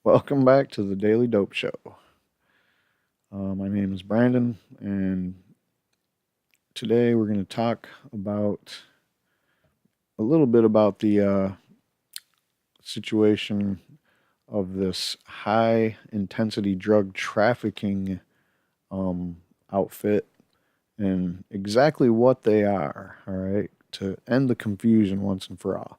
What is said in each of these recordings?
Welcome back to the Daily Dope Show. My name is Brandon, and today we're going to talk about a little bit about the situation of this high intensity drug trafficking outfit and exactly what they are, all right, to end the confusion once and for all.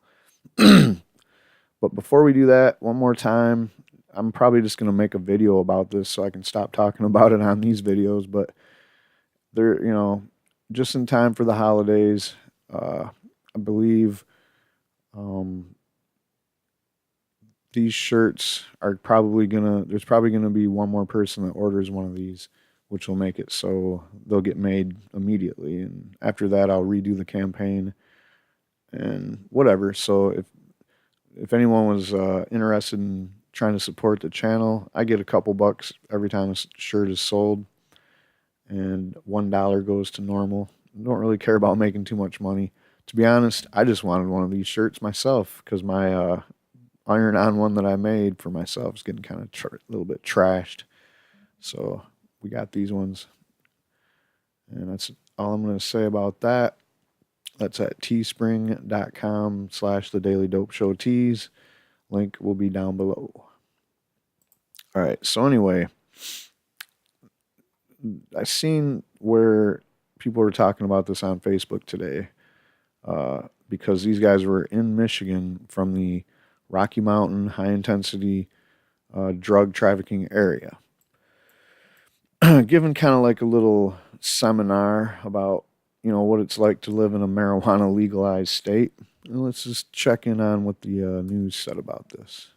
But before we do that, one more time, I'm probably just going to make a video about this so I can stop talking about it on these videos. But they're, just in time for the holidays. I believe these shirts are there's probably gonna be one more person that orders one of these, which will make it so they'll get made immediately. And after that, I'll redo the campaign and whatever. So if anyone was interested in trying to support the channel, I get a couple bucks every time a shirt is sold, and $1 goes to NORML. I don't really care about making too much money. To be honest, I just wanted one of these shirts myself because my iron-on one that I made for myself is getting kind of a little bit trashed. So we got these ones, and that's all I'm going to say about that. That's at teespring.com/thedailydopeshowtees. Link will be down below. All right, so anyway, I seen where people were talking about this on Facebook today because these guys were in Michigan from the Rocky Mountain high-intensity drug trafficking area, giving kind of like a little seminar about what it's like to live in a marijuana legalized state. And let's just check in on what the news said about this.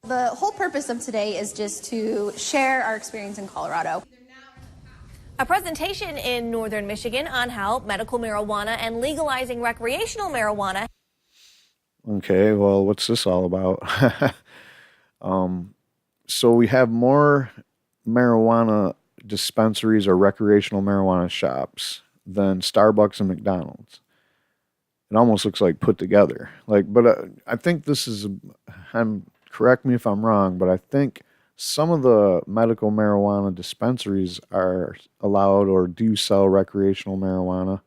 The whole purpose of today is just to share our experience in Colorado. A presentation in northern Michigan on how medical marijuana and legalizing recreational marijuana. Okay, well, what's this all about? So we have more marijuana dispensaries or recreational marijuana shops than Starbucks and McDonald's. It almost looks like put together. But I think this is, correct me if I'm wrong, but I think some of the medical marijuana dispensaries are allowed or do sell recreational marijuana,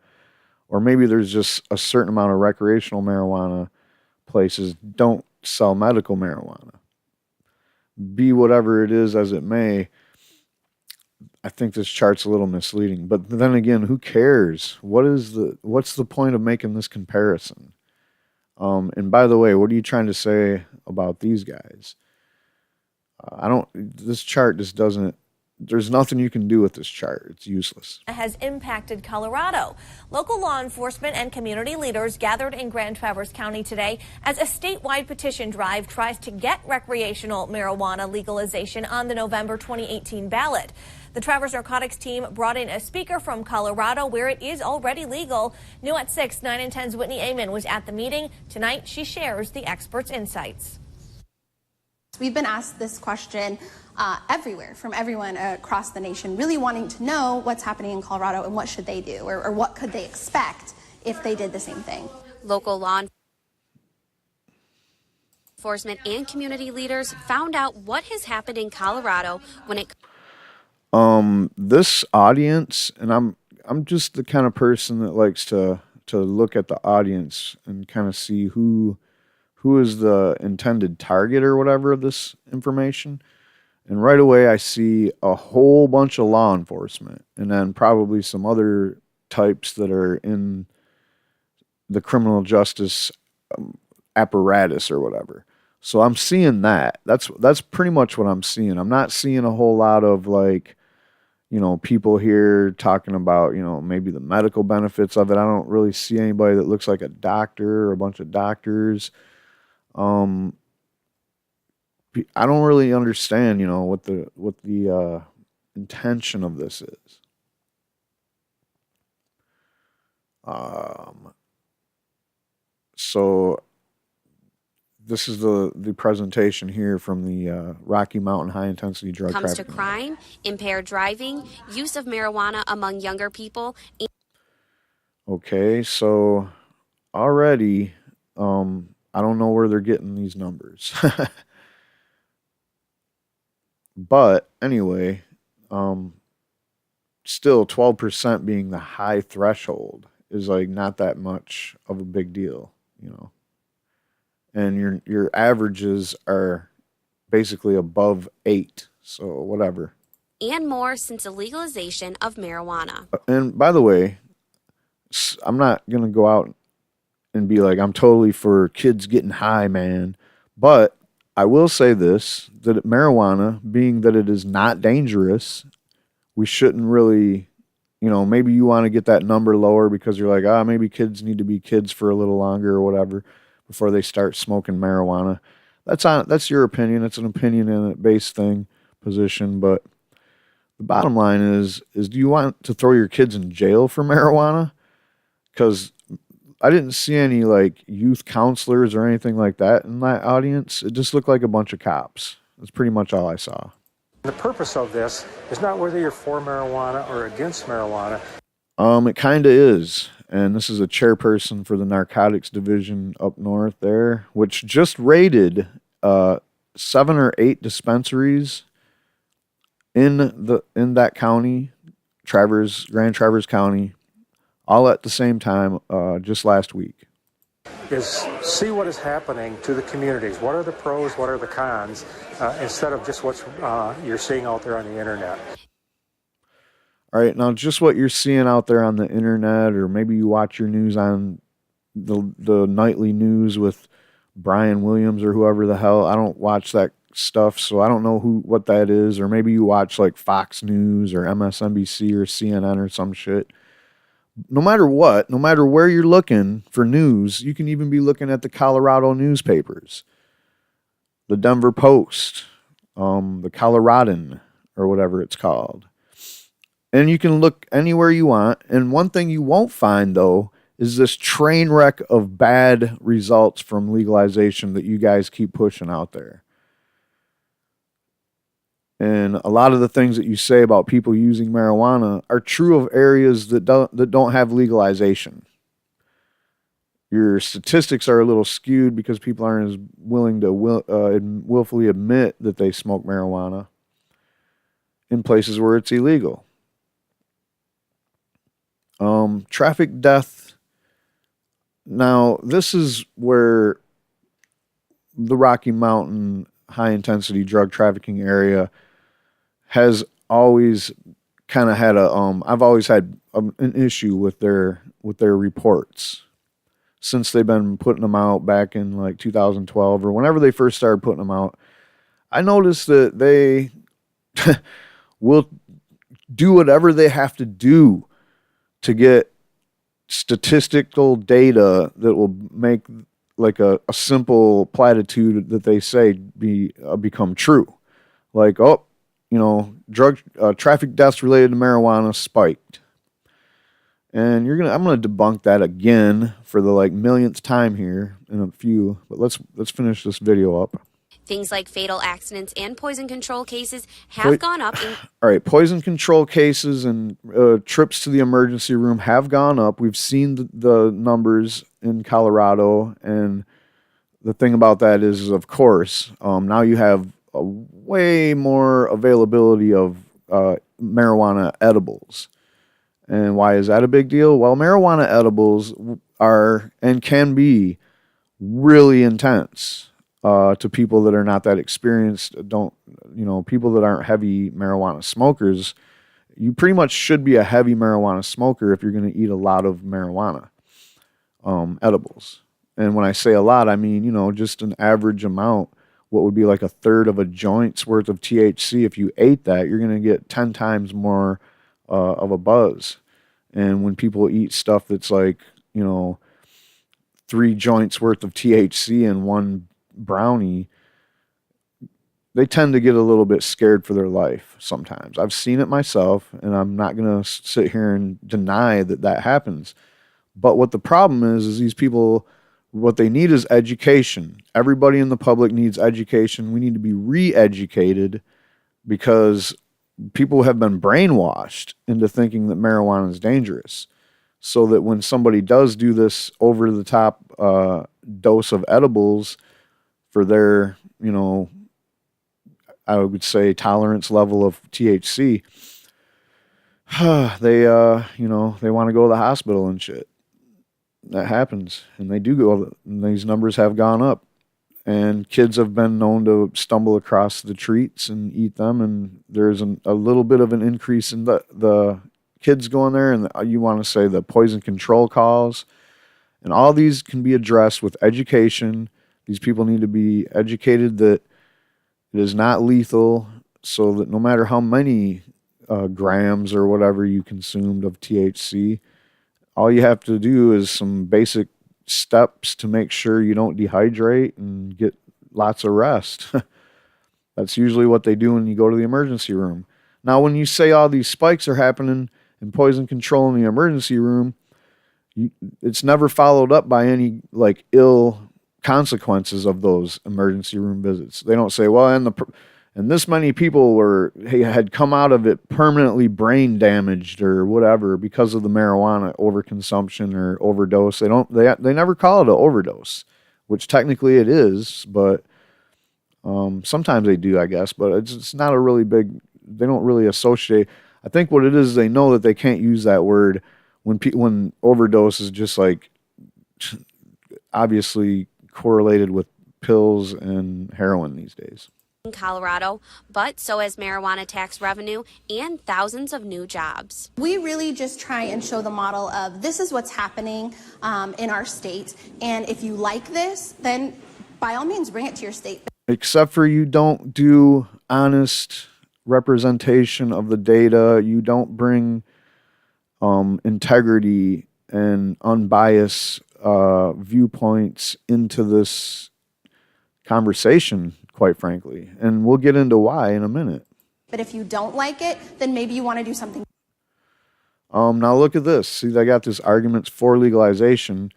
or maybe there's just a certain amount of recreational marijuana places don't sell medical marijuana. Be whatever it is as it may, I think this chart's a little misleading. But then again, who cares? What's the point of making this comparison? And by the way, what are you trying to say about these guys? This chart just doesn't, there's nothing you can do with this chart. It's useless. Has impacted Colorado. Local law enforcement and community leaders gathered in Grand Traverse County today as a statewide petition drive tries to get recreational marijuana legalization on the November 2018 ballot. The Traverse Narcotics team brought in a speaker from Colorado where it is already legal. New at 6, 9 and 10's Whitney Amon was at the meeting. Tonight, she shares the experts' insights. We've been asked this question everywhere from everyone across the nation, really wanting to know what's happening in Colorado and what should they do, or what could they expect if they did the same thing. Local law enforcement and community leaders found out what has happened in Colorado when it this audience, and I'm just the kind of person that likes to look at the audience and kind of see who is the intended target or whatever of this information. And right away I see a whole bunch of law enforcement and then probably some other types that are in the criminal justice apparatus or whatever. So I'm seeing that. That's pretty much what I'm seeing. I'm not seeing a whole lot of people here talking about, maybe the medical benefits of it. I don't really see anybody that looks like a doctor or a bunch of doctors. I don't really understand, what the intention of this is. So this is the presentation here from the Rocky Mountain High Intensity Drug comes to Trafficking. crime, impaired driving, use of marijuana among younger people. Okay, so already, I don't know where they're getting these numbers. But anyway, um, still 12% being the high threshold is like not that much of a big deal, you know. And your averages are basically above 8, so whatever. And more since the legalization of marijuana. And by the way, I'm not going to go out and be like I'm totally for kids getting high, man. But I will say this, that marijuana, being that it is not dangerous, we shouldn't really, you know, maybe you want to get that number lower because you're like, maybe kids need to be kids for a little longer or whatever before they start smoking marijuana. That's your opinion. It's an opinion in a base thing position, but the bottom line is do you want to throw your kids in jail for marijuana? Cuz I didn't see any like youth counselors or anything like that in that audience. It just looked like a bunch of cops. That's pretty much all I saw. The purpose of this is not whether you're for marijuana or against marijuana. It kind of is. And this is a chairperson for the narcotics division up north there, which just raided 7 or 8 dispensaries in that county, Grand Traverse County, all at the same time just last week. Is see what is happening to the communities. What are the pros? What are the cons? Instead of just what you're seeing out there on the internet. All right, now just what you're seeing out there on the internet, or maybe you watch your news on the nightly news with Brian Williams or whoever the hell. I don't watch that stuff, so I don't know what that is. Or maybe you watch like Fox News or MSNBC or CNN or some shit. No matter what, no matter where you're looking for news, you can even be looking at the Colorado newspapers, the Denver Post, the Coloradan, or whatever it's called. And you can look anywhere you want. And one thing you won't find, though, is this train wreck of bad results from legalization that you guys keep pushing out there. And a lot of the things that you say about people using marijuana are true of areas that don't have legalization. Your statistics are a little skewed because people aren't as willing to willfully admit that they smoke marijuana in places where it's illegal. Traffic death. Now, this is where the Rocky Mountain high intensity drug trafficking area has always kind of had I've always had an issue with their reports since they've been putting them out back in like 2012 or whenever they first started putting them out. I noticed that they will do whatever they have to do to get statistical data that will make like a simple platitude that they say become true. Like, drug traffic deaths related to marijuana spiked. And I'm gonna debunk that again for the like millionth time here in a few. But let's finish this video up. Things like fatal accidents and poison control cases have gone up. All right, poison control cases and trips to the emergency room have gone up. We've seen the numbers in Colorado, and the thing about that is of course, now you have a way more availability of marijuana edibles. And why is that a big deal? Well, marijuana edibles are and can be really intense. To people that are not that experienced, people that aren't heavy marijuana smokers, you pretty much should be a heavy marijuana smoker if you're going to eat a lot of marijuana edibles. And when I say a lot, I mean, just an average amount, what would be like a third of a joint's worth of THC. If you ate that, you're going to get 10 times more of a buzz. And when people eat stuff that's like, 3 joints worth of THC in one brownie, they tend to get a little bit scared for their life sometimes. I've seen it myself, and I'm not going to sit here and deny that happens. But what the problem is these people, what they need is education. Everybody in the public needs education. We need to be re-educated because people have been brainwashed into thinking that marijuana is dangerous. So that when somebody does do this over-the-top dose of edibles for their, I would say, tolerance level of THC, they, they want to go to the hospital and shit. That happens. And they do go, and these numbers have gone up. And kids have been known to stumble across the treats and eat them. And there's a little bit of an increase in the kids going there. And you want to say the poison control calls. And all these can be addressed with education. These people need to be educated that it is not lethal, so that no matter how many grams or whatever you consumed of THC, all you have to do is some basic steps to make sure you don't dehydrate and get lots of rest. That's usually what they do when you go to the emergency room. Now, when you say all these spikes are happening in poison control in the emergency room, it's never followed up by any like ill consequences of those emergency room visits. They don't say, well, and this many people had come out of it permanently brain damaged or whatever because of the marijuana overconsumption or overdose. They never call it an overdose, which technically it is, but sometimes they do, I guess. But it's not a really big. They don't really associate. I think what it is, they know that they can't use that word when overdose is just like obviously correlated with pills and heroin these days. In Colorado, but so has marijuana tax revenue and thousands of new jobs. We really just try and show the model of this is what's happening in our state. And if you like this, then by all means, bring it to your state. Except for you don't do honest representation of the data. You don't bring integrity and unbiased viewpoints into this conversation, quite frankly. And we'll get into why in a minute. But if you don't like it, then maybe you want to do something. Now look at this. See, they got this arguments for legalization,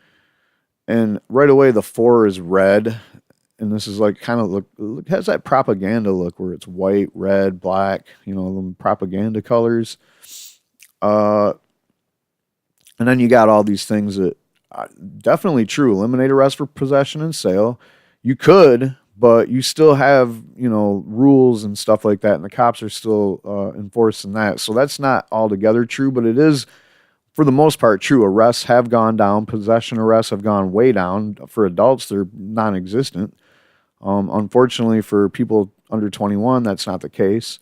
and right away the for is red, and this is like kind of look has that propaganda look where it's white, red, black, the propaganda colors. And then you got all these things that are definitely true. Eliminate arrest for possession and sale. You could, but you still have, rules and stuff like that, and the cops are still enforcing that. So that's not altogether true, but it is, for the most part, true. Arrests have gone down. Possession arrests have gone way down. For adults, they're non-existent. Unfortunately, for people under 21, that's not the case.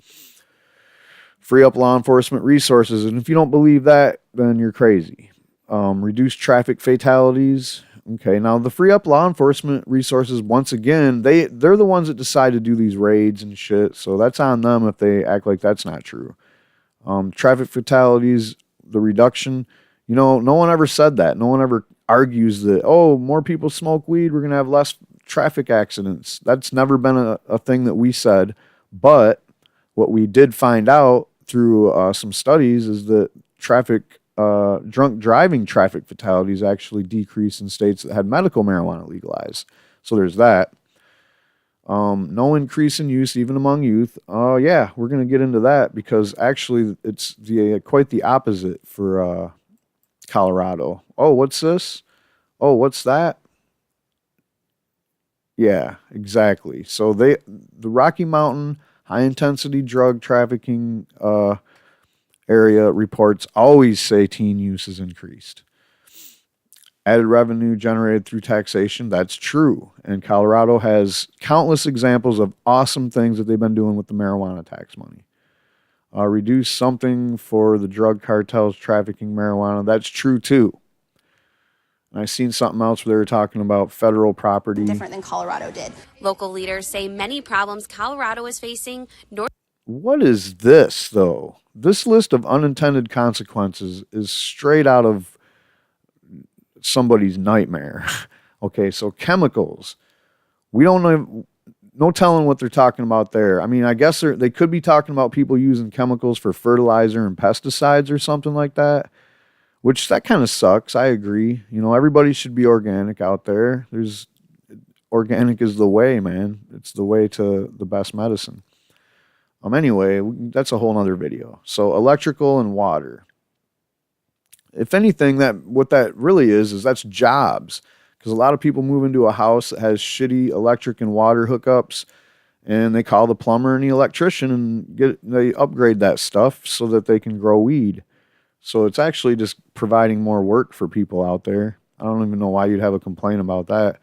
Free up law enforcement resources, and if you don't believe that, then you're crazy. Reduce traffic fatalities. Okay, now the free up law enforcement resources, once again, they're the ones that decide to do these raids and shit, so that's on them if they act like that's not true. Traffic fatalities, the reduction, no one ever said that. No one ever argues that, more people smoke weed, we're going to have less traffic accidents. That's never been a thing that we said, but what we did find out through some studies is that drunk driving traffic fatalities actually decrease in states that had medical marijuana legalized. So there's that. No increase in use even among youth. Yeah, we're going to get into that because actually it's quite the opposite for Colorado. Oh, what's this? Oh, what's that? Yeah, exactly. So the Rocky Mountain high intensity drug trafficking area reports always say teen use is increased. Added revenue generated through taxation, that's true. And Colorado has countless examples of awesome things that they've been doing with the marijuana tax money. Reduce something for the drug cartels trafficking marijuana, that's true too. And I seen something else where they were talking about federal property. Different than Colorado did. Local leaders say many problems Colorado is facing. What is this, though? This list of unintended consequences is straight out of somebody's nightmare. Okay, so chemicals. We don't know, no telling what they're talking about there. I mean, I guess they could be talking about people using chemicals for fertilizer and pesticides or something like that, which that kind of sucks. I agree. Everybody should be organic out there. Organic is the way, man. It's the way to the best medicine. Anyway, that's a whole nother video. So electrical and water. If anything, what that really is that's jobs. Because a lot of people move into a house that has shitty electric and water hookups, and they call the plumber and the electrician and they upgrade that stuff so that they can grow weed. So it's actually just providing more work for people out there. I don't even know why you'd have a complaint about that.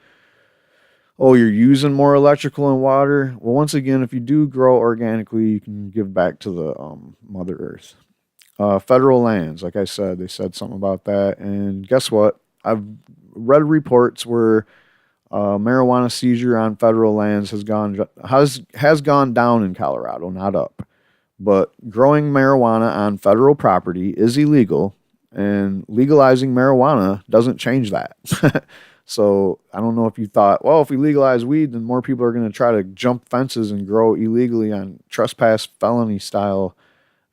Oh, you're using more electrical and water? Well, once again, if you do grow organically, you can give back to the Mother Earth. Federal lands, like I said, they said something about that. And guess what? I've read reports where marijuana seizure on federal lands has gone down in Colorado, not up. But growing marijuana on federal property is illegal, and legalizing marijuana doesn't change that. So I don't know if you thought, well, if we legalize weed, then more people are going to try to jump fences and grow illegally on trespass felony style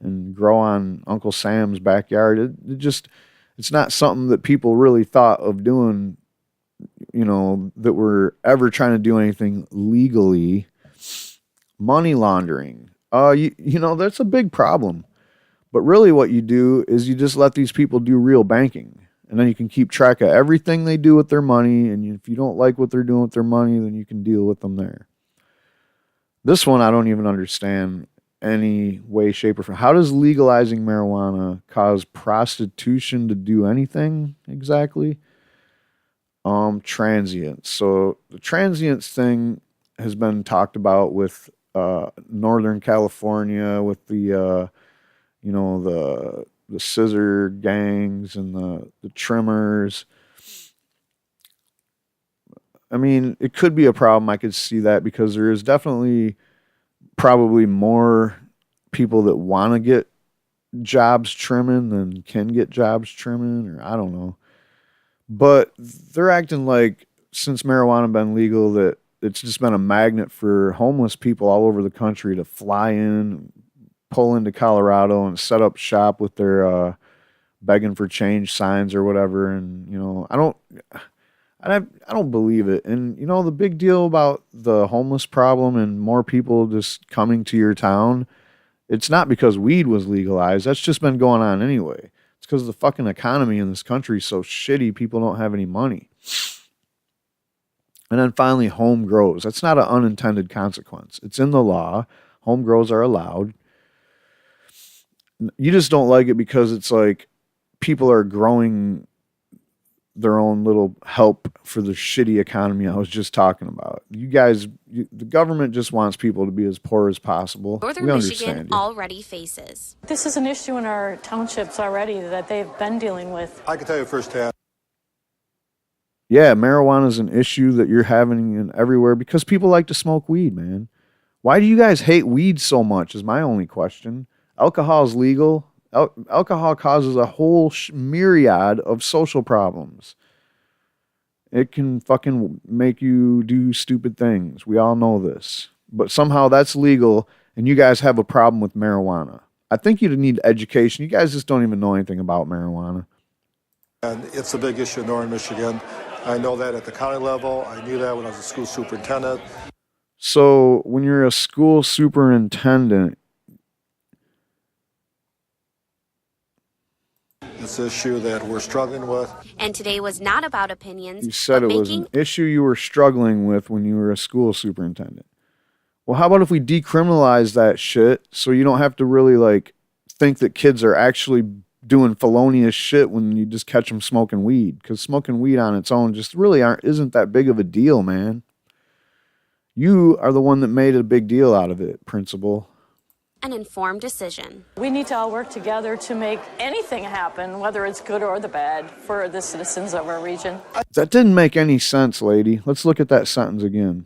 and grow on Uncle Sam's backyard. It's not something that people really thought of doing, that we're ever trying to do anything legally. Money laundering. That's a big problem. But really what you do is you just let these people do real banking. And then you can keep track of everything they do with their money. And if you don't like what they're doing with their money, then you can deal with them there. This one, I don't even understand any way, shape, or form. How does legalizing marijuana cause prostitution to do anything exactly? Transients. So the transients thing has been talked about with Northern California, with the scissor gangs and the trimmers. I mean, it could be a problem. I could see that because there is definitely probably more people that want to get jobs trimming than can get jobs trimming, or I don't know. But they're acting like since marijuana been legal that it's just been a magnet for homeless people all over the country to fly in, pull into Colorado and set up shop with their begging for change signs or whatever. And I don't believe it. And the big deal about the homeless problem and more people just coming to your town, it's not because weed was legalized. That's just been going on anyway. It's because the fucking economy in this country is so shitty, people don't have any money. And then finally, home grows. That's not an unintended consequence. It's in the law. Home grows are allowed. You just don't like it because it's like people are growing their own little help for the shitty economy I was just talking about. You guys, the government just wants people to be as poor as possible. Northern We Michigan understand you. already faces. This is an issue in our townships already that they've been dealing with. I can tell you firsthand. Yeah, marijuana is an issue that you're having in everywhere because people like to smoke weed, man. Why do you guys hate weed so much is my only question. Alcohol is legal. Alcohol causes a whole myriad of social problems. It can fucking make you do stupid things. We all know this. But somehow that's legal, and you guys have a problem with marijuana. I think you need education. You guys just don't even know anything about marijuana. And it's a big issue in Northern Michigan. I know that at the county level. I knew that when I was a school superintendent. So when you're a school superintendent, it's an issue that we're struggling with. And today was not about opinions. you said but it was an issue you were struggling with when you were a school superintendent. Well, how about if we decriminalize that shit so you don't have to really think that kids are actually doing felonious shit when you just catch them smoking weed? Because smoking weed on its own just really isn't that big of a deal, man. You are the one that made a big deal out of it, principal. An informed decision. We need to all work together to make anything happen, whether it's good or the bad, for the citizens of our region. That didn't make any sense, lady. Let's look at that sentence again.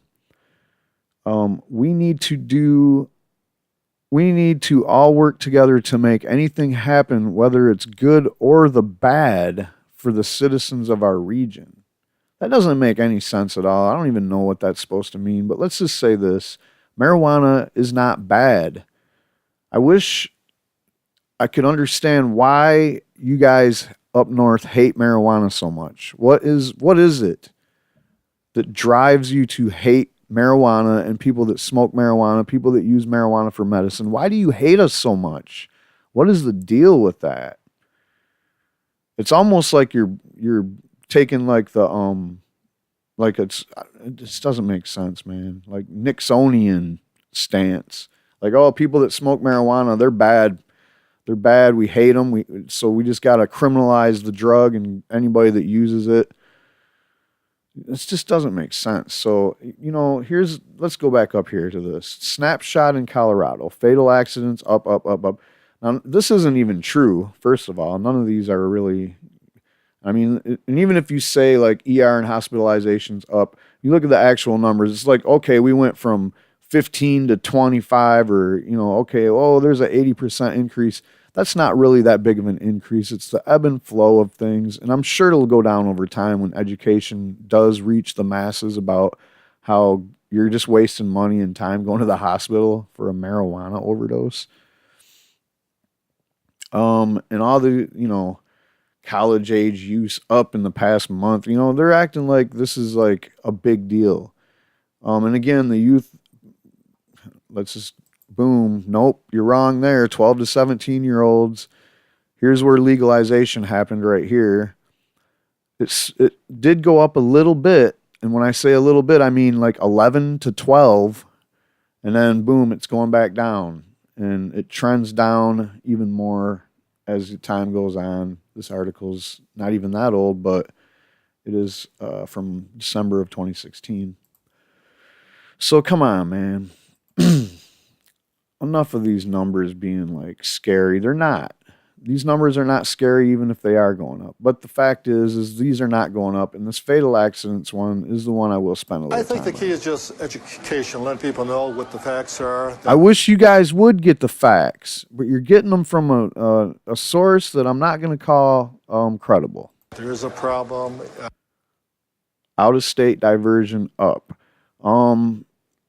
We need to all work together to make anything happen, whether it's good or the bad, for the citizens of our region. That doesn't make any sense at all. I don't even know what that's supposed to mean, but let's just say this. Marijuana is not bad. I wish I could understand why you guys up north hate marijuana so much. What is it that drives you to hate marijuana and people that smoke marijuana, people that use marijuana for medicine? Why do you hate us so much? What is the deal with that? It's almost like you're taking it just doesn't make sense, man. Like Nixonian stance. Like, oh, people that smoke marijuana, they're bad. They're bad. We hate them. So we just got to criminalize the drug and anybody that uses it. This just doesn't make sense. So, let's go back up here to this. Snapshot in Colorado. Fatal accidents up, up, up, up. Now, this isn't even true, first of all. None of these are really, and even if you say like ER and hospitalizations up, you look at the actual numbers, it's like, okay, we went from 15 to 25 or, okay, oh, there's an 80% increase. That's not really that big of an increase. It's the ebb and flow of things. And I'm sure it'll go down over time when education does reach the masses about how you're just wasting money and time going to the hospital for a marijuana overdose. And all the, college age use up in the past month, they're acting like this is like a big deal. And again, the youth, let's just boom. Nope, you're wrong there. 12 to 17-year-olds. Here's where legalization happened right here. It did go up a little bit. And when I say a little bit, I mean like 11 to 12. And then boom, it's going back down. And it trends down even more as the time goes on. This article's not even that old, but it is from December of 2016. So come on, man. Enough of these numbers being like scary. They're not. These numbers are not scary even if they are going up. But the fact is these are not going up. And this fatal accidents one is the one I will spend a little time on. I think the key is just education, letting people know what the facts are. I wish you guys would get the facts, but you're getting them from a source that I'm not going to call credible. There is a problem. Out-of-state diversion up.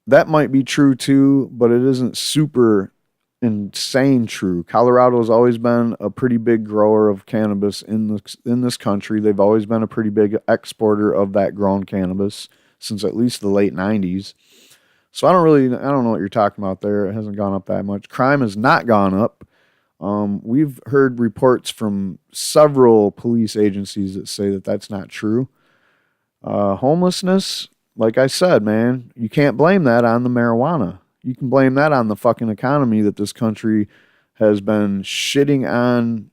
That might be true too, but it isn't super insane true. Colorado has always been a pretty big grower of cannabis in this country. They've always been a pretty big exporter of that grown cannabis since at least the late 90s. So I don't know what you're talking about there. It hasn't gone up that much. Crime has not gone up. We've heard reports from several police agencies that say that that's not true. Homelessness, like I said, man, you can't blame that on the marijuana. You can blame that on the fucking economy that this country has been shitting on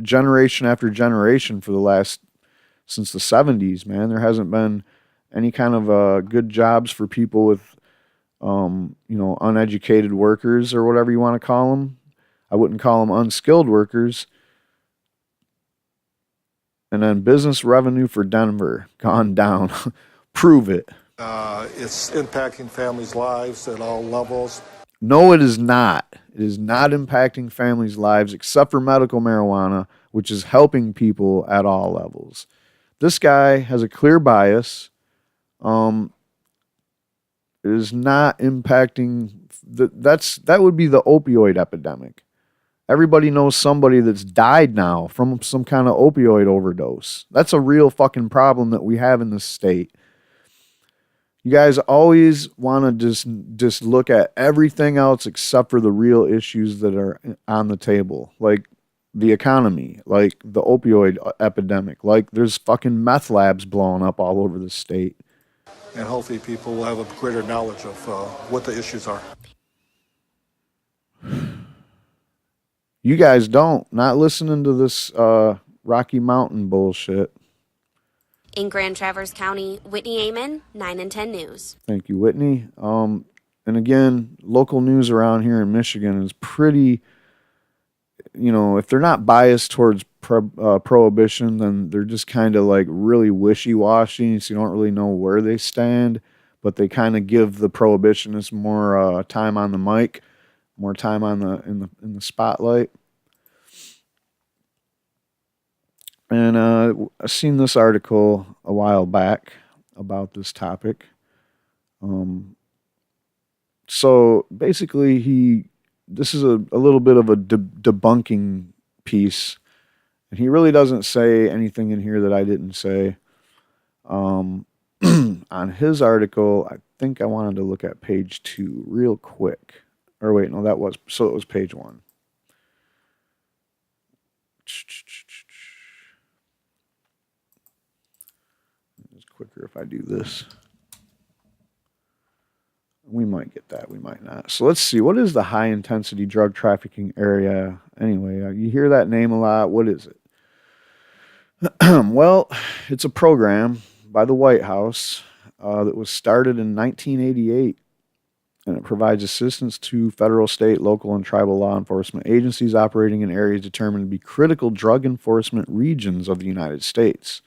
generation after generation since the 70s, man. There hasn't been any kind of good jobs for people with, uneducated workers or whatever you want to call them. I wouldn't call them unskilled workers. And then business revenue for Denver gone down. Prove it. It's impacting families' lives at all levels. No, it is not. It is not impacting families' lives except for medical marijuana, which is helping people at all levels. This guy has a clear bias. It is not impacting. That would be the opioid epidemic. Everybody knows somebody that's died now from some kind of opioid overdose. That's a real fucking problem that we have in this state. You guys always want to just look at everything else except for the real issues that are on the table, like the economy, like the opioid epidemic, like there's fucking meth labs blowing up all over the state. And hopefully people will have a greater knowledge of what the issues are. You guys don't. Not listening to this Rocky Mountain bullshit. In Grand Traverse County, Whitney Amon, 9 and 10 News. Thank you, Whitney. And again, local news around here in Michigan is pretty, if they're not biased towards prohibition, then they're just kind of like really wishy-washy, so you don't really know where they stand, but they kind of give the prohibitionists more time on the mic, more time on in the spotlight. And I seen this article a while back about this topic. So basically, this is a little bit of a debunking piece, and he really doesn't say anything in here that I didn't say. On his article, I think I wanted to look at page 2 real quick. Or wait, no, it was page 1. It's quicker if I do this. We might get that. We might not. So let's see. What is the high intensity drug trafficking area anyway? You hear that name a lot. What is it? Well, it's a program by the White House that was started in 1988, and it provides assistance to federal, state, local, and tribal law enforcement agencies operating in areas determined to be critical drug enforcement regions of the United States.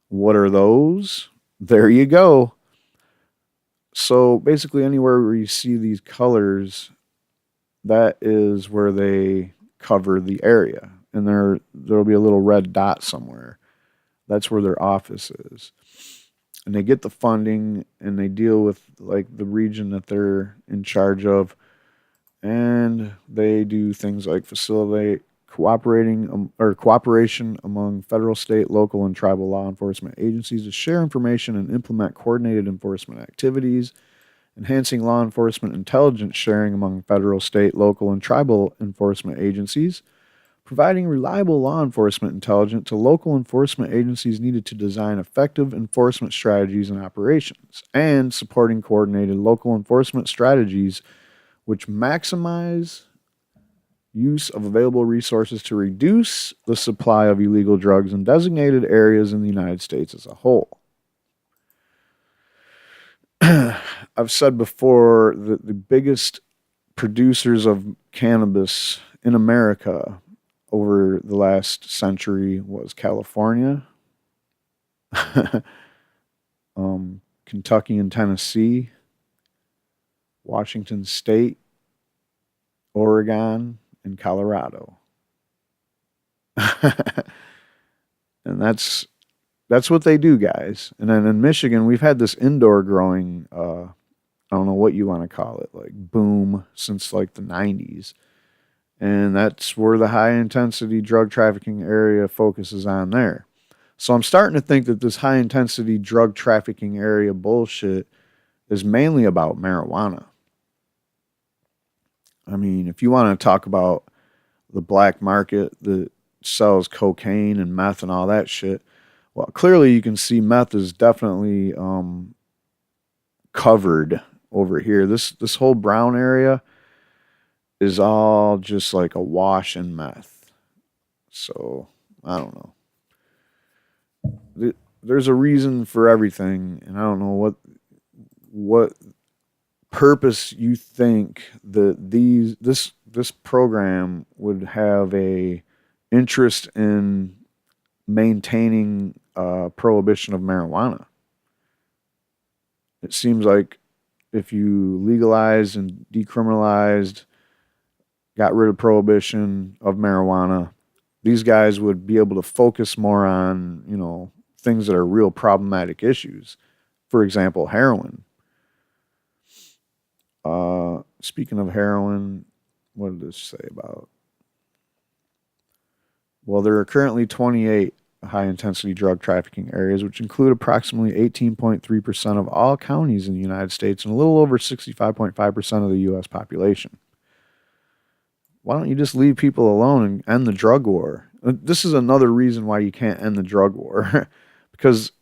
What are those? There you go. So basically, anywhere where you see these colors, that is where they cover the area, and there'll be a little red dot somewhere. That's where their office is, and they get the funding, and they deal with like the region that they're in charge of, and they do things like facilitate cooperation among federal, state, local, and tribal law enforcement agencies to share information and implement coordinated enforcement activities, enhancing law enforcement intelligence sharing among federal, state, local, and tribal enforcement agencies, providing reliable law enforcement intelligence to local enforcement agencies needed to design effective enforcement strategies and operations, and supporting coordinated local enforcement strategies which maximize use of available resources to reduce the supply of illegal drugs in designated areas in the United States as a whole. I've said before that the biggest producers of cannabis in America over the last century was California, Kentucky and Tennessee, Washington State, Oregon, and Colorado. And that's what they do, guys. And then in Michigan, we've had this indoor growing, I don't know what you want to call it, like boom since like the 90s. And that's where the high intensity drug trafficking area focuses on there. So I'm starting to think that this high intensity drug trafficking area bullshit is mainly about marijuana. I mean, if you want to talk about the black market that sells cocaine and meth and all that shit, well, clearly you can see meth is definitely covered over here. This whole brown area is all just like a wash in meth. So, I don't know. There's a reason for everything, and I don't know what purpose you think that this program would have a interest in maintaining prohibition of marijuana. It seems like if you legalized and decriminalized, got rid of prohibition of marijuana, these guys would be able to focus more on, things that are real problematic issues. For example, heroin. Speaking of heroin, what did this say about? Well, there are currently 28 high-intensity drug trafficking areas, which include approximately 18.3% of all counties in the United States and a little over 65.5% of the U.S. population. Why don't you just leave people alone and end the drug war? This is another reason why you can't end the drug war, because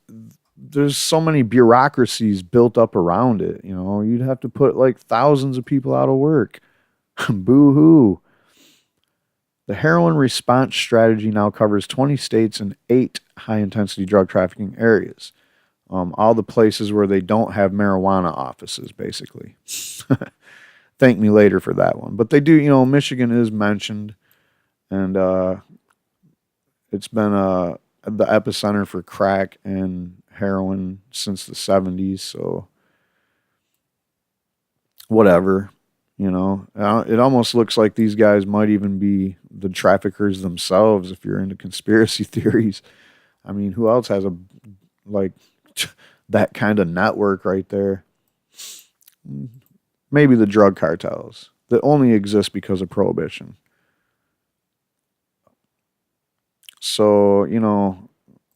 there's so many bureaucracies built up around it. You'd have to put like thousands of people out of work. Boo-hoo. The heroin response strategy now covers 20 states and 8 high-intensity drug trafficking areas. All the places where they don't have marijuana offices, basically. Thank me later for that one. But they do, Michigan is mentioned, and it's been the epicenter for crack and heroin since the 70s, so whatever. It almost looks like these guys might even be the traffickers themselves if you're into conspiracy theories. I mean, who else has that kind of network right there? Maybe the drug cartels that only exist because of prohibition. So,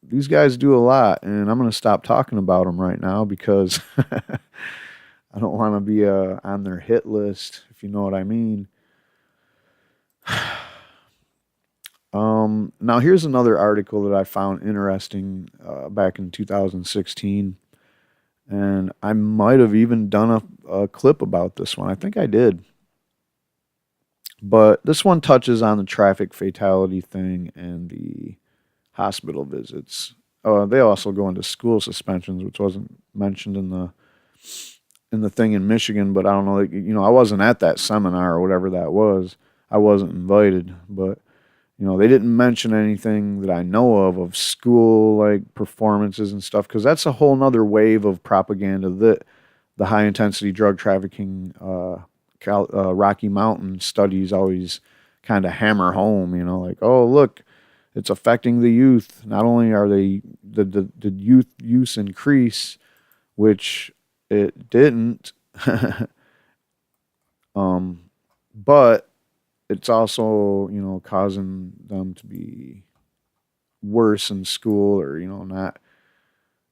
these guys do a lot, and I'm going to stop talking about them right now because I don't want to be on their hit list, if you know what I mean. Now, here's another article that I found interesting back in 2016. And I might have even done a clip about this one. I think I did. But this one touches on the traffic fatality thing and the hospital visits. They also go into school suspensions, which wasn't mentioned in the thing in Michigan. But I don't know, I wasn't at that seminar or whatever that was. I wasn't invited, but they didn't mention anything that I know of school like performances and stuff, because that's a whole nother wave of propaganda that the high intensity drug trafficking Rocky Mountain studies always kind of hammer home. Like, oh look, it's affecting the youth. Not only are the youth use increase, which it didn't, but it's also causing them to be worse in school, or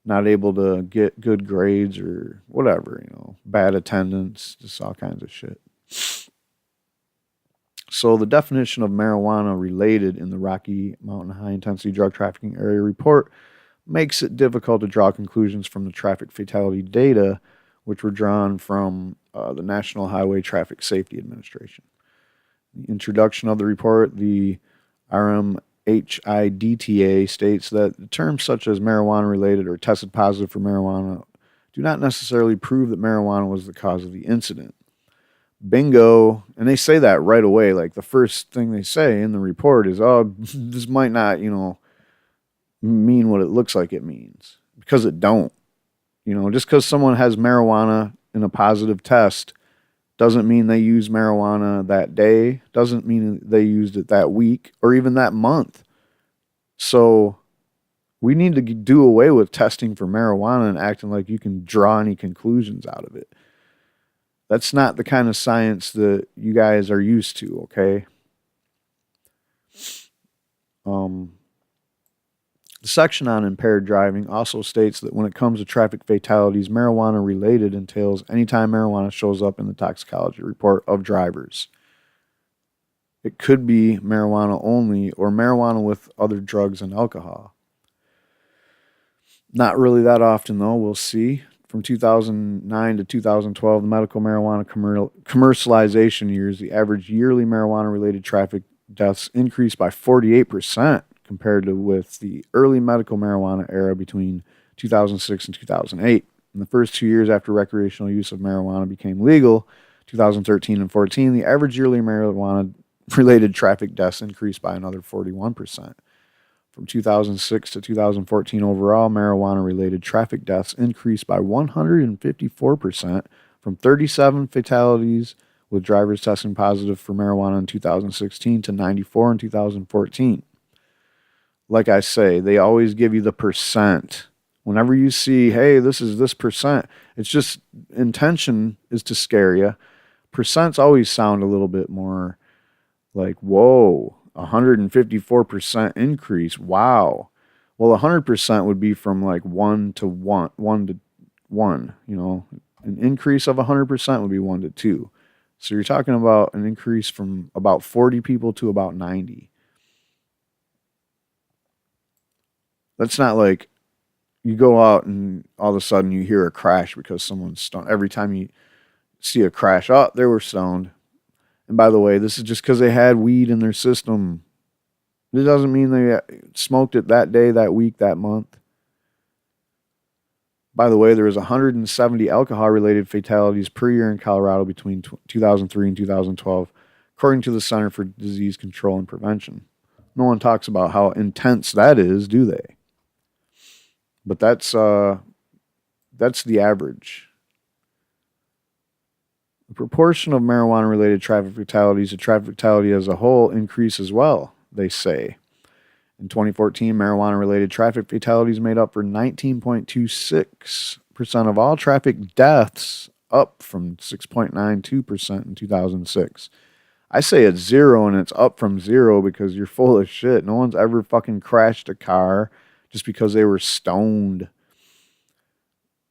not able to get good grades or whatever, bad attendance, just all kinds of shit. So the definition of marijuana related in the Rocky Mountain High Intensity Drug Trafficking Area Report makes it difficult to draw conclusions from the traffic fatality data, which were drawn from the National Highway Traffic Safety Administration. The introduction of the report, the RMHIDTA, states that terms such as marijuana related or tested positive for marijuana do not necessarily prove that marijuana was the cause of the incident. Bingo. And they say that right away. Like, the first thing they say in the report is, oh, this might not, mean what it looks like it means. Because it don't. Just because someone has marijuana in a positive test doesn't mean they use marijuana that day, doesn't mean they used it that week or even that month. So we need to do away with testing for marijuana and acting like you can draw any conclusions out of it. That's not the kind of science that you guys are used to, okay? The section on impaired driving also states that when it comes to traffic fatalities, marijuana related entails anytime marijuana shows up in the toxicology report of drivers. It could be marijuana only or marijuana with other drugs and alcohol. Not really that often, though. We'll see. From 2009 to 2012, the medical marijuana commercialization years, the average yearly marijuana-related traffic deaths increased by 48% compared to with the early medical marijuana era between 2006 and 2008. In the first 2 years after recreational use of marijuana became legal, 2013 and 14, the average yearly marijuana-related traffic deaths increased by another 41%. From 2006 to 2014 overall, marijuana-related traffic deaths increased by 154%, from 37 fatalities with drivers testing positive for marijuana in 2016 to 94 in 2014. Like I say, they always give you the percent. Whenever you see, hey, this is this percent, it's just intention is to scare you. Percents always sound a little bit more like, whoa, 154% increase. Wow. Well, 100% would be from like 1 to 1 to 1, an increase of 100% would be 1 to 2. So you're talking about an increase from about 40 people to about 90. That's not like you go out and all of a sudden you hear a crash because someone's stoned. Every time you see a crash, oh, they were stoned. And by the way, this is just because they had weed in their system. It doesn't mean they smoked it that day, that week, that month. By the way, there was 170 alcohol-related fatalities per year in Colorado between 2003 and 2012, according to the Center for Disease Control and Prevention. No one talks about how intense that is, do they? But that's the average. The proportion of marijuana-related traffic fatalities to traffic fatality as a whole increased as well, they say. In 2014, marijuana-related traffic fatalities made up for 19.26% of all traffic deaths, up from 6.92% in 2006. I say it's zero and it's up from zero because you're full of shit. No one's ever fucking crashed a car just because they were stoned.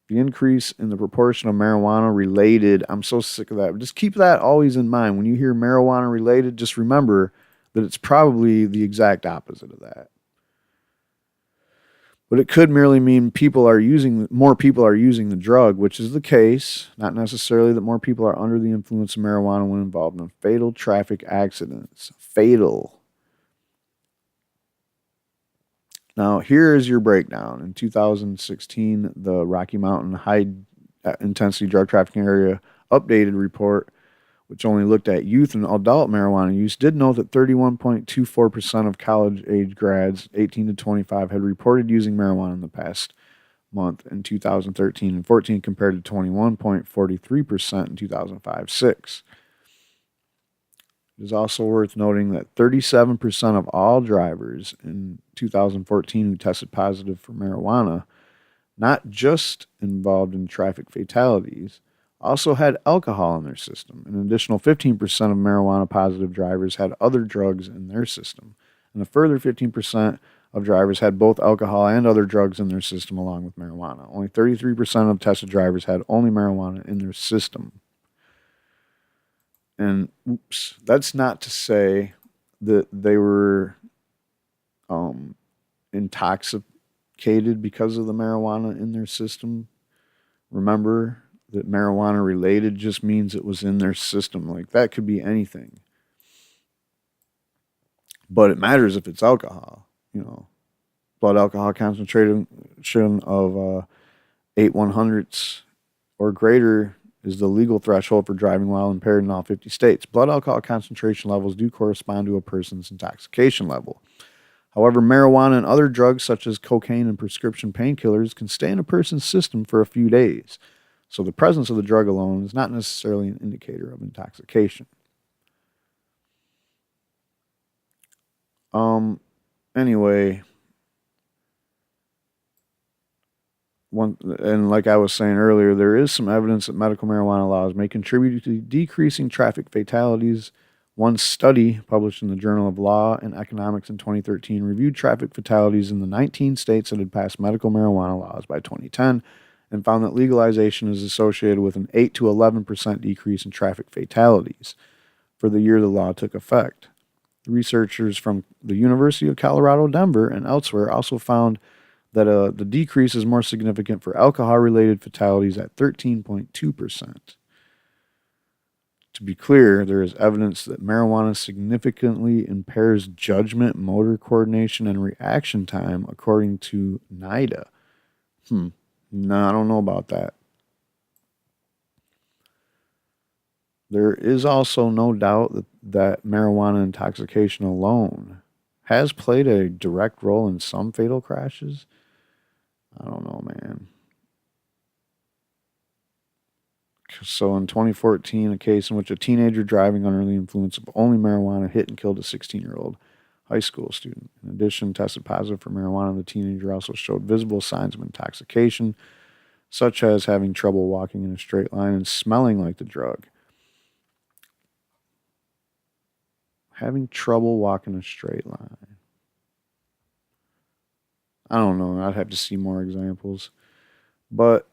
The increase in the proportion of marijuana related, I'm so sick of that. Just keep that always in mind. When you hear marijuana related, just remember that it's probably the exact opposite of that. But it could merely mean more people are using the drug, which is the case, not necessarily that more people are under the influence of marijuana when involved in fatal traffic accidents. Fatal. Now, here is your breakdown. In 2016, the Rocky Mountain High Intensity Drug Trafficking Area updated report, which only looked at youth and adult marijuana use, did note that 31.24% of college-age grads 18 to 25 had reported using marijuana in the past month in 2013 and 14 compared to 21.43% in 2005-06. It is also worth noting that 37% of all drivers in 2014 who tested positive for marijuana, not just involved in traffic fatalities, also had alcohol in their system. An additional 15% of marijuana positive drivers had other drugs in their system. And a further 15% of drivers had both alcohol and other drugs in their system along with marijuana. Only 33% of tested drivers had only marijuana in their system. And that's not to say that they were intoxicated because of the marijuana in their system. Remember that marijuana related just means it was in their system. Like, that could be anything. But it matters if it's alcohol. Blood alcohol concentration of 8/100ths or greater is the legal threshold for driving while impaired in all 50 states. Blood alcohol concentration levels do correspond to a person's intoxication level. However, marijuana and other drugs such as cocaine and prescription painkillers can stay in a person's system for a few days. So the presence of the drug alone is not necessarily an indicator of intoxication. Anyway, and like I was saying earlier, there is some evidence that medical marijuana laws may contribute to decreasing traffic fatalities. One study published in the Journal of Law and Economics in 2013 reviewed traffic fatalities in the 19 states that had passed medical marijuana laws by 2010 and found that legalization is associated with an 8 to 11% decrease in traffic fatalities for the year the law took effect. Researchers from the University of Colorado, Denver, and elsewhere also found that the decrease is more significant for alcohol-related fatalities at 13.2%. To be clear, there is evidence that marijuana significantly impairs judgment, motor coordination, and reaction time, according to NIDA. No, I don't know about that. There is also no doubt that marijuana intoxication alone has played a direct role in some fatal crashes. I don't know, man. So in 2014, a case in which a teenager driving under the influence of only marijuana hit and killed a 16-year-old high school student. In addition, tested positive for marijuana, the teenager also showed visible signs of intoxication, such as having trouble walking in a straight line and smelling like the drug. Having trouble walking a straight line. I don't know. I'd have to see more examples. But,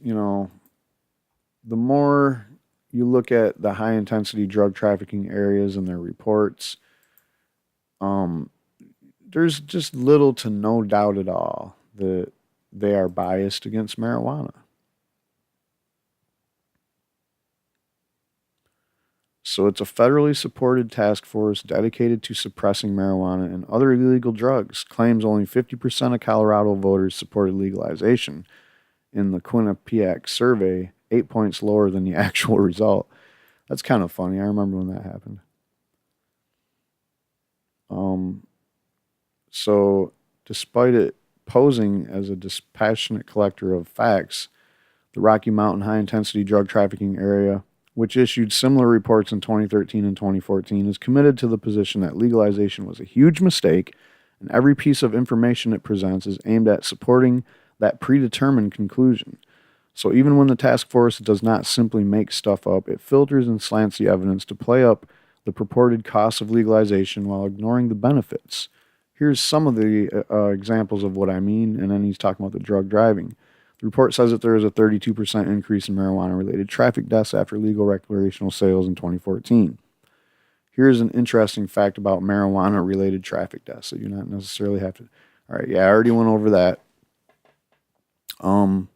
the more you look at the high-intensity drug trafficking areas and their reports, there's just little to no doubt at all that they are biased against marijuana. So it's a federally supported task force dedicated to suppressing marijuana and other illegal drugs. Claims only 50% of Colorado voters supported legalization in the Quinnipiac survey, 8 points lower than the actual result. That's kind of funny. I remember when that happened. So despite it posing as a dispassionate collector of facts, the Rocky Mountain high-intensity drug trafficking area, which issued similar reports in 2013 and 2014, is committed to the position that legalization was a huge mistake, and every piece of information it presents is aimed at supporting that predetermined conclusion. So even when the task force does not simply make stuff up, it filters and slants the evidence to play up the purported costs of legalization while ignoring the benefits. Here's some of the examples of what I mean, and then he's talking about the drug driving. The report says that there is a 32% increase in marijuana-related traffic deaths after legal recreational sales in 2014. Here's an interesting fact about marijuana-related traffic deaths that you not necessarily have to, All right, yeah, I already went over that. The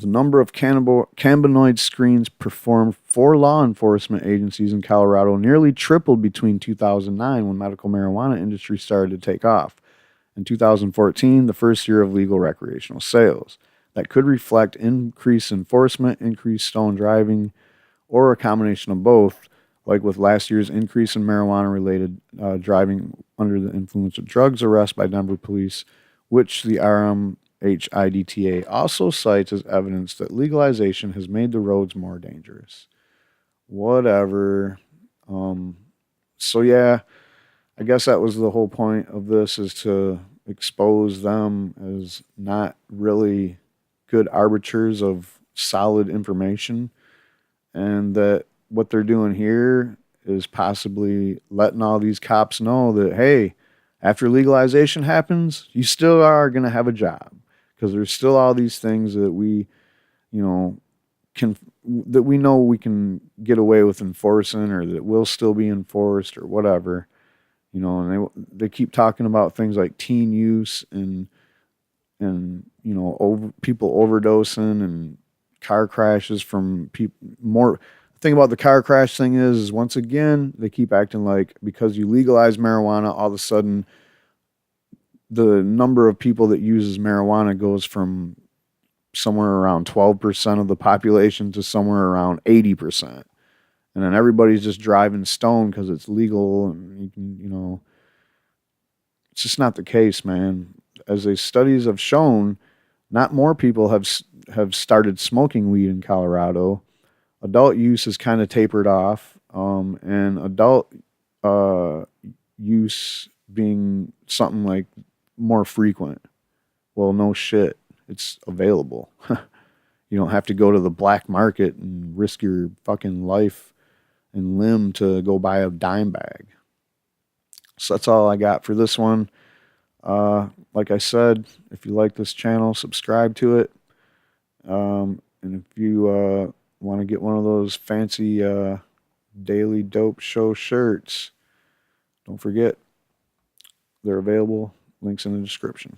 number of cannabinoid screens performed for law enforcement agencies in Colorado nearly tripled between 2009, when medical marijuana industry started to take off, and 2014, the first year of legal recreational sales. That could reflect increased enforcement, increased stolen driving, or a combination of both, like with last year's increase in marijuana-related driving under the influence of drugs arrest by Denver police, which the RMHIDTA also cites as evidence that legalization has made the roads more dangerous. Whatever. So yeah, I guess that was the whole point of this, is to expose them as not really good arbiters of solid information, and that what they're doing here is possibly letting all these cops know that, hey, after legalization happens, you still are going to have a job, because there's still all these things that we, you know, that we know we can get away with enforcing, or that will still be enforced, or whatever, and they keep talking about things like teen use and people overdosing and car crashes from people. More the thing about the car crash thing is once again they keep acting like because you legalize marijuana, all of a sudden the number of people that uses marijuana goes from somewhere around 12% of the population to somewhere around 80%. And then everybody's just driving stoned because it's legal, and you can, it's just not the case, man. As the studies have shown, not more people have started smoking weed in Colorado. Adult use has kind of tapered off, and adult use being something like more frequent. Well, no shit, it's available. You don't have to go to the black market and risk your fucking life and limb to go buy a dime bag. So that's all I got for this one. Like I said, if you like this channel, subscribe to it. And if you want to get one of those fancy Daily Dope Show shirts, don't forget, they're available. Links in the description.